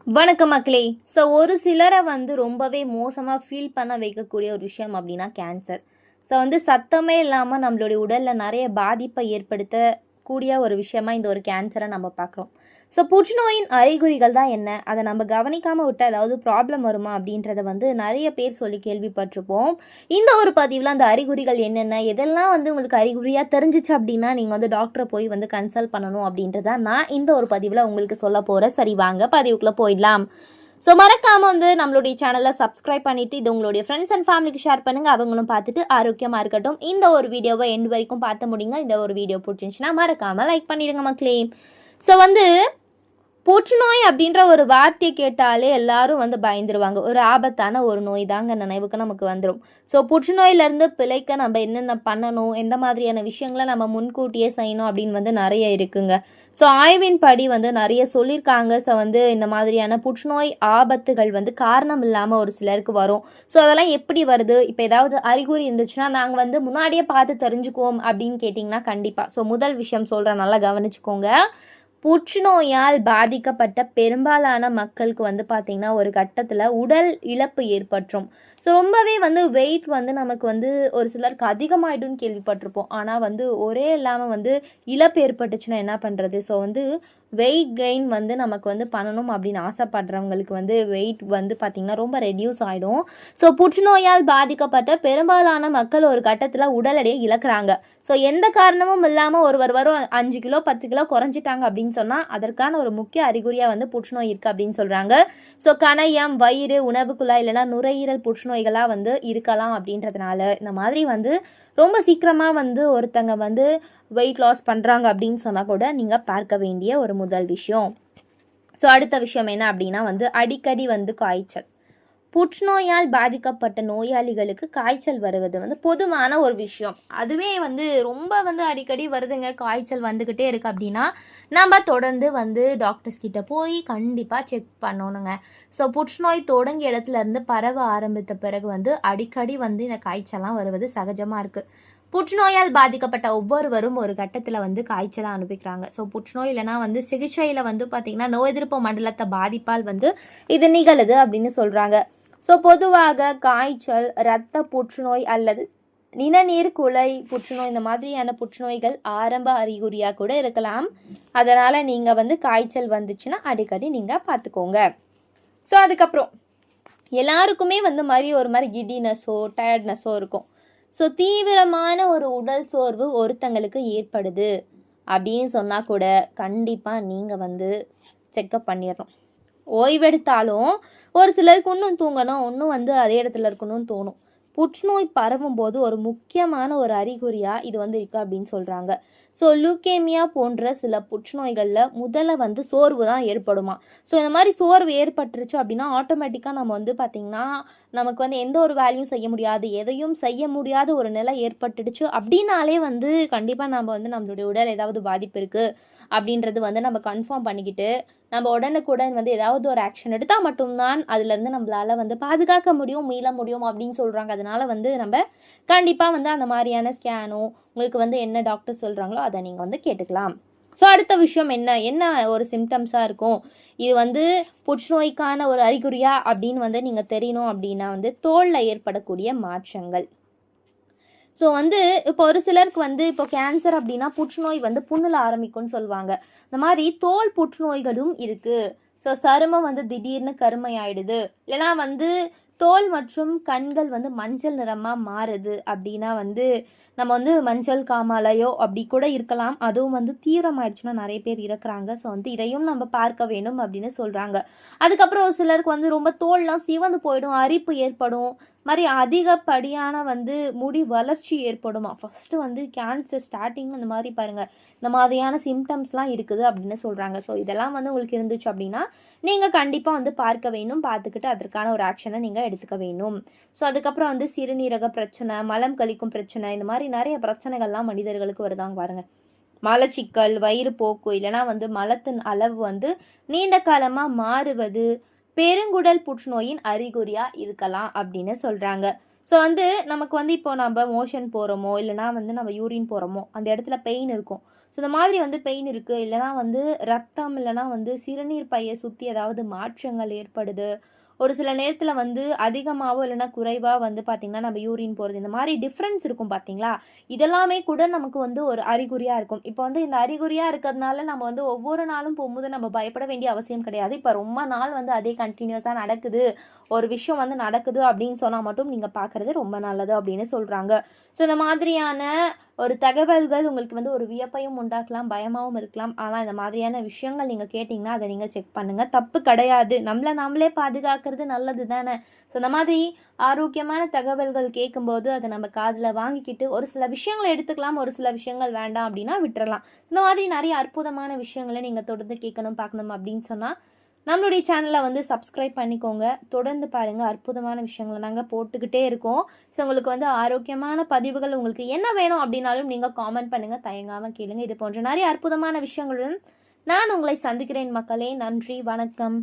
வணக்கம் மக்களே. ஒரு சிலரை ரொம்பவே மோசமாக ஃபீல் பண்ண வைக்கக்கூடிய ஒரு விஷயம் அப்படின்னா கேன்சர். சத்தமே இல்லாமல் நம்மளுடைய உடலில் நிறைய பாதிப்பை ஏற்படுத்தக்கூடிய ஒரு விஷயமா இந்த ஒரு கேன்சரை நம்ம பார்க்குறோம். புற்றுநோயின் அறிகுறிகள் தான் என்ன, அதை நம்ம கவனிக்காமல் விட்டால் ஏதாவது ப்ராப்ளம் வருமா அப்படின்றத நிறைய பேர் சொல்லி கேள்விப்பட்டிருப்போம். இந்த ஒரு பதிவில் அந்த அறிகுறிகள் என்னென்ன, எதெல்லாம் உங்களுக்கு அறிகுறியாக தெரிஞ்சிச்சு அப்படின்னா நீங்கள் டாக்டரை போய் கன்சல்ட் பண்ணணும் அப்படின்றத நான் இந்த ஒரு பதிவில் உங்களுக்கு சொல்ல போகிறேன். சரி, வாங்க பதிவுக்குள்ளே போயிடலாம். மறக்காமல் நம்மளுடைய சேனலை சப்ஸ்கிரைப் பண்ணிவிட்டு இது உங்களுடைய ஃப்ரெண்ட்ஸ் அண்ட் ஃபேமிலிக்கு ஷேர் பண்ணுங்கள். அவங்களும் பார்த்துட்டு ஆரோக்கியமாக இருக்கட்டும். இந்த ஒரு வீடியோவை எண்டு வரைக்கும் பார்த்து முடியுங்க. இந்த ஒரு வீடியோ பிடிச்சிருந்துச்சுன்னா மறக்காமல் லைக் பண்ணிடுங்க மக்களே. புற்றுநோய் அப்படின்ற ஒரு வார்த்தையை கேட்டாலே எல்லாரும் பயந்துருவாங்க. ஒரு ஆபத்தான ஒரு நோய் தாங்க நினைவுக்கு நமக்கு வந்துடும். புற்றுநோயிலேருந்து பிழைக்க நம்ம என்னென்ன பண்ணணும், எந்த மாதிரியான விஷயங்களை நம்ம முன்கூட்டியே செய்யணும் அப்படின்னு நிறைய இருக்குங்க. ஆய்வின் படி நிறைய சொல்லியிருக்காங்க. இந்த மாதிரியான புற்றுநோய் ஆபத்துகள் காரணம் இல்லாமல் ஒரு சிலருக்கு வரும். அதெல்லாம் எப்படி வருது, இப்போ ஏதாவது அறிகுறி இருந்துச்சுன்னா நாங்கள் முன்னாடியே பார்த்து தெரிஞ்சுக்குவோம் அப்படின்னு கேட்டிங்கன்னா கண்டிப்பாக. முதல் விஷயம் சொல்கிறேன், நல்லா கவனிச்சுக்கோங்க. புற்றுநோயால் பாதிக்கப்பட்ட பெரும்பாலான மக்களுக்கு பார்த்திங்கன்னா ஒரு கட்டத்தில் உடல் இழப்பு ஏற்பட்டுரும். ரொம்பவே வெயிட் நமக்கு ஒரு சிலருக்கு அதிகமாகிடும்னு கேள்விப்பட்டிருப்போம். ஆனால் ஒரே இல்லாமல் இழப்பு ஏற்பட்டுச்சுன்னா என்ன பண்ணுறது? வெயிட் கெயின் நமக்கு பண்ணணும் அப்படின்னு ஆசைப்படுறவங்களுக்கு வெயிட் பார்த்திங்கன்னா ரொம்ப ரெடியூஸ் ஆகிடும். புற்றுநோயால் பாதிக்கப்பட்ட பெரும்பாலான மக்கள் ஒரு கட்டத்தில் உடல் எடையை இழக்கிறாங்க. எந்த காரணமும் இல்லாமல் ஒருவர் வரும் 5 கிலோ 10 கிலோ குறைஞ்சிட்டாங்க அப்படின்னு சொன்னால் அதற்கான ஒரு முக்கிய அறிகுறியாக புற்றுநோய் இருக்குது அப்படின்னு சொல்கிறாங்க. கணையம், வயிறு, உணவு குழாய் இல்லைனா நுரையீரல் புற்றுநோய்களாக இருக்கலாம். அப்படின்றதுனால இந்த மாதிரி ரொம்ப சீக்கிரமாக ஒருத்தங்க வெயிட் லாஸ் பண்ணுறாங்க அப்படின்னு சொன்னால் கூட நீங்கள் பார்க்க வேண்டிய ஒரு முதல் விஷயம். அடுத்த விஷயம் என்ன அப்படின்னா அடிக்கடி காய்ச்சல். புற்றுநோயால் பாதிக்கப்பட்ட நோயாளிகளுக்கு காய்ச்சல் வருவது பொதுவான ஒரு விஷயம். அதுவே ரொம்ப அடிக்கடி வருதுங்க, காய்ச்சல் வந்துக்கிட்டே இருக்குது அப்படின்னா நம்ம தொடர்ந்து டாக்டர்ஸ் கிட்ட போய் கண்டிப்பாக செக் பண்ணணுங்க. புற்றுநோய் தொடங்கிய இடத்துலேருந்து பரவ ஆரம்பித்த பிறகு அடிக்கடி இந்த காய்ச்சல்லாம் வருவது சகஜமாக இருக்குது. புற்றுநோயால் பாதிக்கப்பட்ட ஒவ்வொருவரும் ஒரு கட்டத்தில் காய்ச்சலாக அனுப்பிக்கிறாங்க. புற்றுநோய் இல்லைனா சிகிச்சையில் பார்த்திங்கன்னா நோய் எதிர்ப்பு மண்டலத்தை பாதிப்பால் இது நிகழுது அப்படின்னு சொல்கிறாங்க. பொதுவாக காய்ச்சல், இரத்த புற்றுநோய் அல்லது நிணநீர் குழாய் புற்றுநோய் இந்த மாதிரியான புற்றுநோய்கள் ஆரம்ப அறிகுறியாக கூட இருக்கலாம். அதனால் நீங்கள் காய்ச்சல் வந்துச்சுன்னா அடிக்கடி நீங்கள் பார்த்துக்கோங்க. அதுக்கப்புறம் எல்லாருக்குமே ஒரு மாதிரி கிடினஸோ டயர்ட்னஸோ இருக்கும். தீவிரமான ஒரு உடல் சோர்வு ஒருத்தங்களுக்கு ஏற்படுது அப்படின்னு சொன்னால் கூட கண்டிப்பாக நீங்கள் செக்கப் பண்ணிடணும். ஓய்வெடுத்தாலும் ஒரு சிலருக்கு இன்னும் தூங்கணும், இன்னும் அதே இடத்துல இருக்கணும்னு தோணும். புற்றுநோய் பரவும் போது ஒரு முக்கியமான ஒரு அறிகுறியாக இது இருக்குது அப்படின்னு சொல்கிறாங்க. லுக்கேமியா போன்ற சில புற்றுநோய்களில் முதல்ல சோர்வு தான் ஏற்படுமா. இந்த மாதிரி சோர்வு ஏற்பட்டுருச்சு அப்படின்னா ஆட்டோமேட்டிக்காக நம்ம பார்த்திங்கன்னா நமக்கு எந்த ஒரு வேலையும் செய்ய முடியாது, எதையும் செய்ய முடியாத ஒரு நிலை ஏற்பட்டுடுச்சு அப்படின்னாலே கண்டிப்பாக நம்ம நம்மளுடைய உடல் ஏதாவது பாதிப்பு இருக்குது அப்படின்றது நம்ம கன்ஃபார்ம் பண்ணிக்கிட்டு நம்ம உடனுக்குடன் ஏதாவது ஒரு ஆக்ஷன் எடுத்தால் மட்டும்தான் அதுலேருந்து நம்மளால் பாதுகாக்க முடியும், மீள முடியும் அப்படின்னு சொல்கிறாங்க. அதனால் நம்ம கண்டிப்பாக அந்த மாதிரியான ஸ்கேனோ உங்களுக்கு என்ன டாக்டர் சொல்கிறாங்களோ அதை நீங்கள் கேட்டுக்கலாம். அடுத்த விஷயம் என்ன ஒரு சிம்டம்ஸாக இருக்கும், இது புற்றுநோய்க்கான ஒரு அறிகுறியா அப்படின்னு நீங்கள் தெரியணும் அப்படின்னா தோலில் ஏற்படக்கூடிய மாற்றங்கள். இப்போ ஒரு சிலருக்கு இப்போ கேன்சர் அப்படின்னா புற்றுநோய் புண்ணில் ஆரம்பிக்கும்னு சொல்லுவாங்க. இந்த மாதிரி தோல் புற்றுநோய்களும் இருக்குது. சருமம் திடீர்னு கருமையாயிடுது, இல்லைனா தோல் மற்றும் கண்கள் மஞ்சள் நிறமாக மாறுது அப்படின்னா நம்ம மஞ்சள் காமாலையோ அப்படி கூட இருக்கலாம். அதுவும் தீவிரமாயிடுச்சுன்னா நிறைய பேர் இறக்குறாங்க. இதையும் நம்ம பார்க்க வேண்டும் அப்படின்னு சொல்கிறாங்க. அதுக்கப்புறம் ஒரு சிலருக்கு ரொம்ப தோல்லாம் சிவந்து போயிடும், அரிப்பு ஏற்படும், மாதிரி அதிகப்படியான முடி வளர்ச்சி ஏற்படுமா. ஃபஸ்ட்டு கேன்சர் ஸ்டார்டிங் இந்த மாதிரி பாருங்கள், இந்த மாதிரியான சிம்டம்ஸ்லாம் இருக்குது அப்படின்னு சொல்கிறாங்க. இதெல்லாம் உங்களுக்கு இருந்துச்சு அப்படின்னா நீங்கள் கண்டிப்பாக பார்க்க வேணும், பார்த்துக்கிட்டு அதற்கான ஒரு ஆக்ஷனை நீங்கள் எடுத்துக்க வேணும். அதுக்கப்புறம் சிறுநீரக பிரச்சனை, மலம் கழிக்கும் பிரச்சனை, இந்த மாதிரி நிறைய பிரச்சனைகள்லாம் மனிதர்களுக்கு வருதாங்க பாருங்கள். மலச்சிக்கல், வயிறுப்போக்கு இல்லைனா மலத்தின் அளவு நீண்ட காலமாக மாறுவது பெருங்குடல் புற்றுநோயின் அறிகுறியாக இருக்கலாம் அப்படின்னு சொல்கிறாங்க. நமக்கு இப்போ நம்ம மோஷன் போகிறோமோ இல்லைனா நம்ம யூரின் போகிறோமோ அந்த இடத்துல பெயின் இருக்கும். ஸோ இந்த மாதிரி வந்து பெயின் இருக்குது, இல்லைனா வந்து ரத்தம், இல்லைனா வந்து சிறுநீர் பையை சுற்றி ஏதாவது மாற்றங்கள் ஏற்படுது, ஒரு சில நேரத்தில் வந்து அதிகமாகவோ இல்லைனா குறைவாக வந்து பார்த்திங்கன்னா நம்ம யூரின் போகிறது, இந்த மாதிரி டிஃப்ரென்ஸ் இருக்கும் பார்த்தீங்களா? இதெல்லாமே கூட நமக்கு வந்து ஒரு அறிகுறியாக இருக்கும். இப்போ வந்து இந்த அறிகுறியாக இருக்கிறதுனால நம்ம வந்து ஒவ்வொரு நாளும் போகும்போது நம்ம பயப்பட வேண்டிய அவசியம் கிடையாது. இப்போ ரொம்ப நாள் வந்து அதே கண்டினியூஸாக நடக்குது, ஒரு விஷயம் வந்து நடக்குது அப்படின்னு சொன்னால் மட்டும் நீங்கள் பார்க்குறது ரொம்ப நல்லது அப்படின்னு சொல்கிறாங்க. ஸோ இந்த மாதிரியான ஒரு தகவல்கள் உங்களுக்கு வந்து ஒரு வியப்பையும் உண்டாக்கலாம், பயமாகவும் இருக்கலாம். ஆனால் இந்த மாதிரியான விஷயங்கள் நீங்கள் கேட்டிங்கன்னா அதை நீங்கள் செக் பண்ணுங்கள், தப்பு கிடையாது. நம்மளை நாமளே பாதுகாக்கிறது நல்லது தானே. ஸோ இந்த மாதிரி ஆரோக்கியமான தகவல்கள் கேட்கும்போது அதை நம்ம காதில் வாங்கிக்கிட்டு ஒரு சில விஷயங்களை எடுத்துக்கலாம், ஒரு சில விஷயங்கள் வேண்டாம் அப்படின்னா விட்டுறலாம். இந்த மாதிரி நிறைய அற்புதமான விஷயங்களை நீங்கள் தொடர்ந்து கேட்கணும் பார்க்கணும் அப்படின்னு சொன்னால் நம்மளுடைய சேனலை வந்து சப்ஸ்கிரைப் பண்ணிக்கோங்க. தொடர்ந்து பாருங்கள், அற்புதமான விஷயங்களை நாங்கள் போட்டுக்கிட்டே இருக்கோம். ஸோ உங்களுக்கு வந்து ஆரோக்கியமான பதிவுகள் உங்களுக்கு என்ன வேணும் அப்படின்னாலும் நீங்கள் காமெண்ட் பண்ணுங்கள், தயங்காமல் கேளுங்க. இது போன்ற நிறைய அற்புதமான விஷயங்களுடன் நான் உங்களை சந்திக்கிறேன் மக்களே. நன்றி, வணக்கம்.